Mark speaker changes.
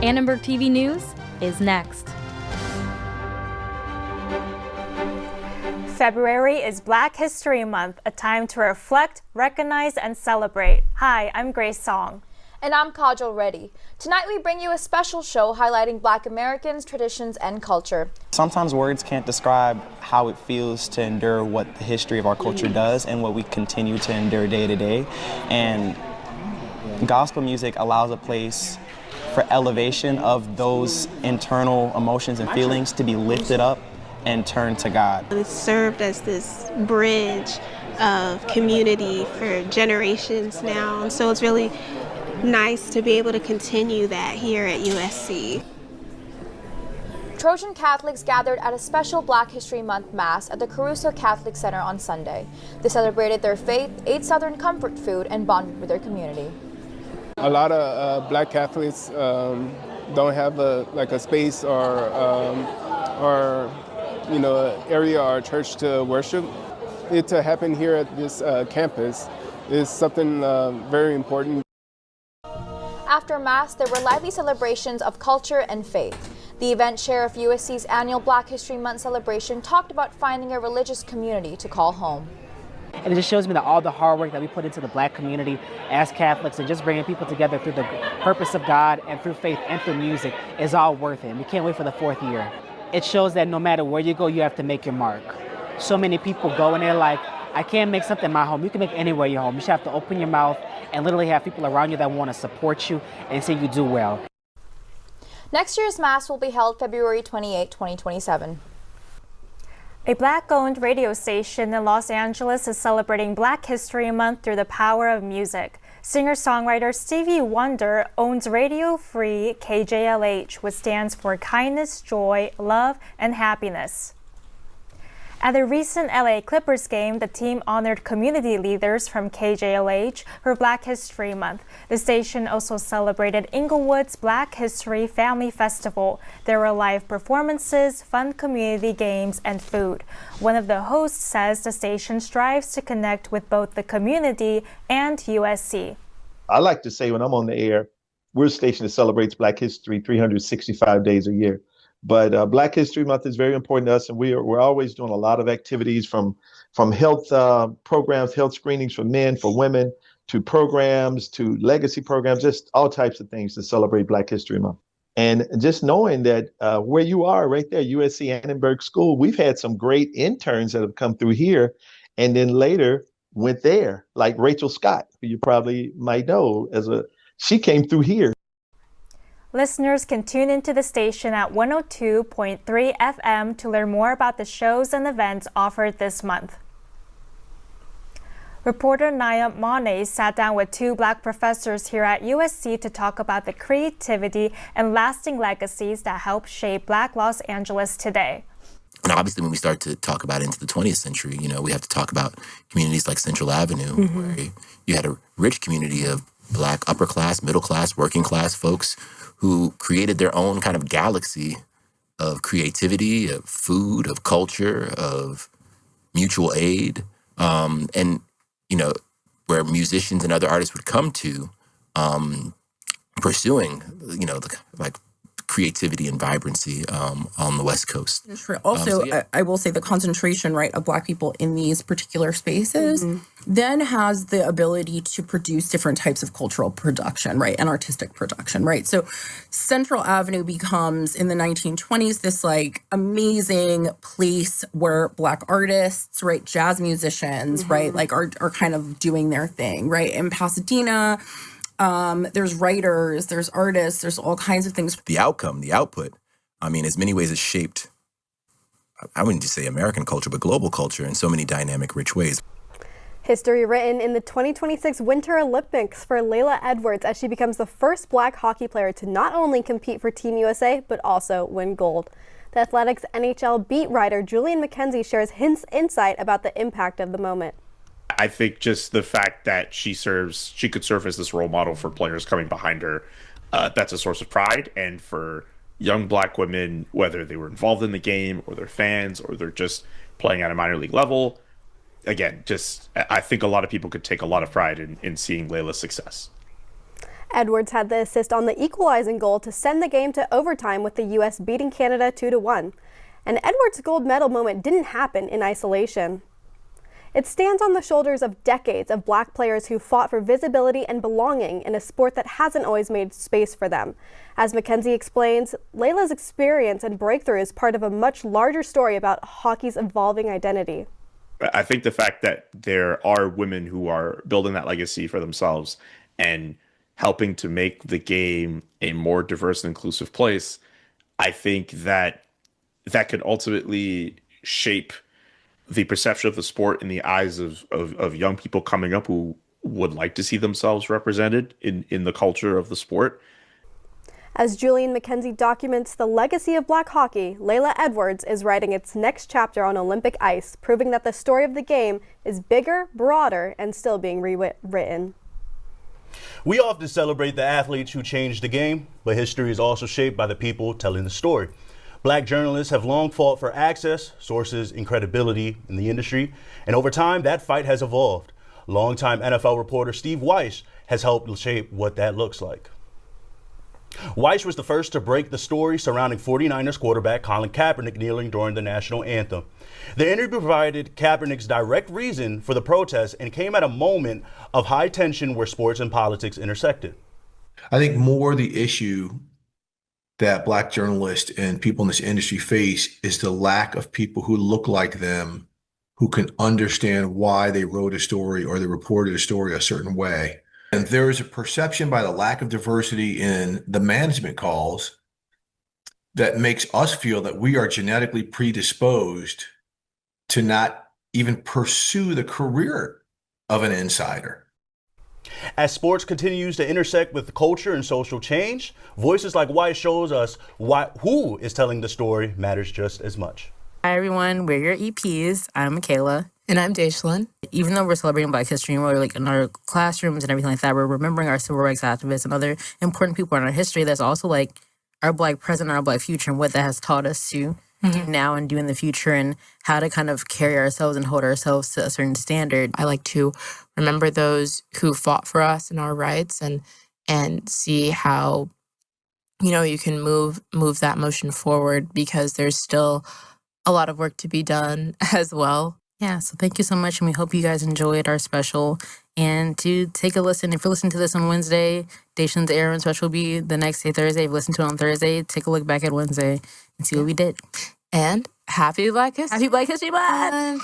Speaker 1: Annenberg TV News is next.
Speaker 2: February is Black History Month, a time to reflect, recognize, and celebrate. Hi, I'm Grace Song.
Speaker 3: And I'm Kajal Reddy. Tonight we bring you a special show highlighting Black Americans, traditions, and culture.
Speaker 4: Sometimes words can't describe how it feels to endure what the history of our culture does and what we continue to endure day to day. And gospel music allows a place for elevation of those internal emotions and feelings to be lifted up and turned to God.
Speaker 5: It's served as this bridge of community for generations now, and so it's really nice to be able to continue that here at USC.
Speaker 3: Trojan Catholics gathered at a special Black History Month Mass at the Caruso Catholic Center on Sunday. They celebrated their faith, ate Southern comfort food, and bonded with their community.
Speaker 6: A lot of Black Catholics don't have a space or area or church to worship. It to happen here at this campus is something very important.
Speaker 3: After Mass, there were lively celebrations of culture and faith. The event chair of USC's annual Black History Month celebration talked about finding a religious community to call home.
Speaker 7: And it just shows me that all the hard work that we put into the Black community as Catholics and just bringing people together through the purpose of God and through faith and through music is all worth it. We can't wait for the 4th year. It shows that no matter where you go, you have to make your mark. So many people go in there like, I can't make something my home. You can make anywhere your home. You should have to open your mouth and literally have people around you that want to support you and see you do well.
Speaker 3: Next year's Mass will be held February 28, 2027.
Speaker 2: A Black-owned radio station in Los Angeles is celebrating Black History Month through the power of music. Singer-songwriter Stevie Wonder owns Radio Free KJLH, which stands for Kindness, Joy, Love, and Happiness. At the recent LA Clippers game, the team honored community leaders from KJLH for Black History Month. The station also celebrated Inglewood's Black History Family Festival. There were live performances, fun community games, and food. One of the hosts says the station strives to connect with both the community and USC.
Speaker 8: I like to say when I'm on the air, we're a station that celebrates Black history 365 days a year. But Black History Month is very important to us, and we're always doing a lot of activities from health programs, health screenings for men, for women, to programs, to legacy programs, just all types of things to celebrate Black History Month. And just knowing that where you are right there, USC Annenberg School, we've had some great interns that have come through here and then later went there, like Rachel Scott, who you probably might know she came through here.
Speaker 2: Listeners can tune into the station at 102.3 FM to learn more about the shows and events offered this month. Reporter Naya Monet sat down with 2 Black professors here at USC to talk about the creativity and lasting legacies that help shape Black Los Angeles today.
Speaker 9: And obviously, when we start to talk about into the 20th century, we have to talk about communities like Central Avenue, where you had a rich community of Black upper class, middle class, working class folks who created their own kind of galaxy of creativity, of food, of culture, of mutual aid, and, where musicians and other artists would come to pursuing, the creativity and vibrancy on the West Coast.
Speaker 10: Also, I will say the concentration, of Black people in these particular spaces then has the ability to produce different types of cultural production, and artistic production, So Central Avenue becomes, in the 1920s, this amazing place where Black artists, jazz musicians, are kind of doing their thing, In Pasadena, there's writers, there's artists, there's all kinds of things.
Speaker 9: The outcome, the output, in as many ways, it shaped, I wouldn't just say American culture, but global culture in so many dynamic, rich ways.
Speaker 11: History written in the 2026 Winter Olympics for Layla Edwards as she becomes the first Black hockey player to not only compete for Team USA, but also win gold. The Athletics NHL beat writer Julian McKenzie shares his insight about the impact of the moment.
Speaker 12: I think just the fact that she could serve as this role model for players coming behind her, that's a source of pride. And for young Black women, whether they were involved in the game or they're fans or they're just playing at a minor league level, again, I think a lot of people could take a lot of pride in seeing Layla's success.
Speaker 11: Edwards had the assist on the equalizing goal to send the game to overtime with the U.S. beating Canada 2-1. And Edwards' gold medal moment didn't happen in isolation. It stands on the shoulders of decades of Black players who fought for visibility and belonging in a sport that hasn't always made space for them. As Mackenzie explains, Layla's experience and breakthrough is part of a much larger story about hockey's evolving identity.
Speaker 12: I think the fact that there are women who are building that legacy for themselves and helping to make the game a more diverse and inclusive place, I think that could ultimately shape the perception of the sport in the eyes of young people coming up who would like to see themselves represented in the culture of the sport.
Speaker 11: As Julian Mackenzie documents the legacy of Black hockey, Layla Edwards is writing its next chapter on Olympic ice, proving that the story of the game is bigger, broader, and still being rewritten.
Speaker 13: We often celebrate the athletes who changed the game, but history is also shaped by the people telling the story. Black journalists have long fought for access, sources, and credibility in the industry, and over time, that fight has evolved. Longtime NFL reporter Steve Weiss has helped shape what that looks like. Weiss was the first to break the story surrounding 49ers quarterback Colin Kaepernick kneeling during the national anthem. The interview provided Kaepernick's direct reason for the protest and came at a moment of high tension where sports and politics intersected.
Speaker 14: I think more the issue that Black journalists and people in this industry face is the lack of people who look like them, who can understand why they wrote a story or they reported a story a certain way. And there is a perception by the lack of diversity in the management calls that makes us feel that we are genetically predisposed to not even pursue the career of an insider.
Speaker 13: As sports continues to intersect with culture and social change, voices like Weiss shows us who is telling the story matters just as much.
Speaker 15: Hi everyone, we're your EPs. I'm Michaela.
Speaker 16: And I'm Daishlin.
Speaker 15: Even though we're celebrating Black History and we're like in our classrooms and everything like that, we're remembering our civil rights activists and other important people in our history. That's also like our Black present and our Black future and what that has taught us to do now and do in the future and how to kind of carry ourselves and hold ourselves to a certain standard.
Speaker 16: I like to remember those who fought for us and our rights and see how, you know, you can move that motion forward because there's still a lot of work to be done as well.
Speaker 15: Yeah, so thank you so much, and we hope you guys enjoyed our special. And to take a listen, if you're listening to this on Wednesday, Dation's Aaron special will be the next day, Thursday. If you listen to it on Thursday, take a look back at Wednesday and see what we did.
Speaker 16: And happy Black History
Speaker 15: Month!